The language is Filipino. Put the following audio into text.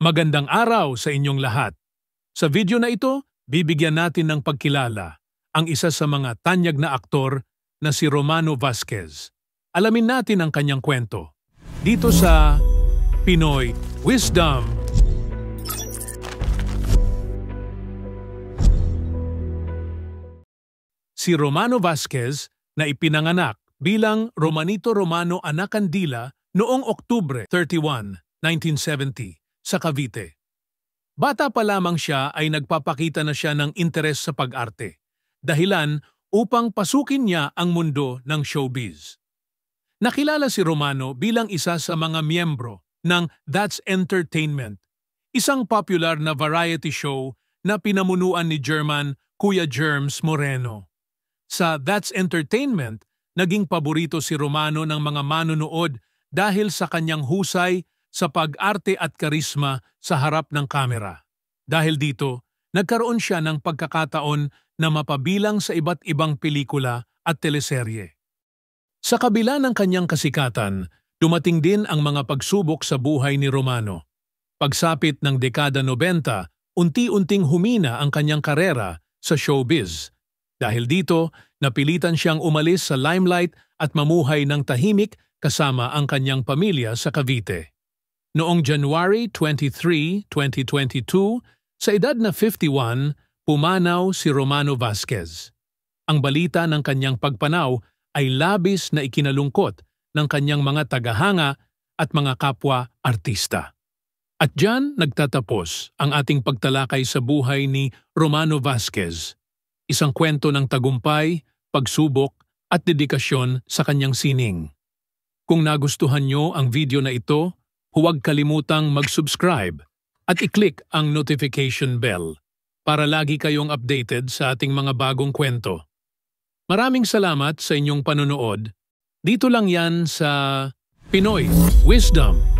Magandang araw sa inyong lahat. Sa video na ito, bibigyan natin ng pagkilala ang isa sa mga tanyag na aktor na si Romano Vasquez. Alamin natin ang kanyang kwento dito sa Pinoy Wisdom. Si Romano Vasquez na ipinanganak bilang Romanito Romano Anacandila noong Oktubre 31, 1970 sa Cavite. Bata pa lamang siya ay nagpapakita na siya ng interes sa pag-arte, dahilan upang pasukin niya ang mundo ng showbiz. Nakilala si Romano bilang isa sa mga miyembro ng That's Entertainment, isang popular na variety show na pinamunuan ni German Kuya Germs Moreno. Sa That's Entertainment, naging paborito si Romano ng mga manonood dahil sa kanyang husay sa pag-arte at karisma sa harap ng kamera. Dahil dito, nagkaroon siya ng pagkakataon na mapabilang sa iba't ibang pelikula at teleserye. Sa kabila ng kanyang kasikatan, dumating din ang mga pagsubok sa buhay ni Romano. Pagsapit ng dekada 90, unti-unting humina ang kanyang karera sa showbiz. Dahil dito, napilitan siyang umalis sa limelight at mamuhay ng tahimik kasama ang kanyang pamilya sa Cavite. Noong January 23, 2022, sa edad na 51, pumanaw si Romano Vasquez. Ang balita ng kanyang pagpanaw ay labis na ikinalungkot ng kanyang mga tagahanga at mga kapwa-artista. At diyan nagtatapos ang ating pagtalakay sa buhay ni Romano Vasquez. Isang kwento ng tagumpay, pagsubok at dedikasyon sa kanyang sining. Kung nagustuhan nyo ang video na ito, huwag kalimutang mag-subscribe at i-click ang notification bell para lagi kayong updated sa ating mga bagong kwento. Maraming salamat sa inyong panonood. Dito lang yan sa Pinoy Wisdom.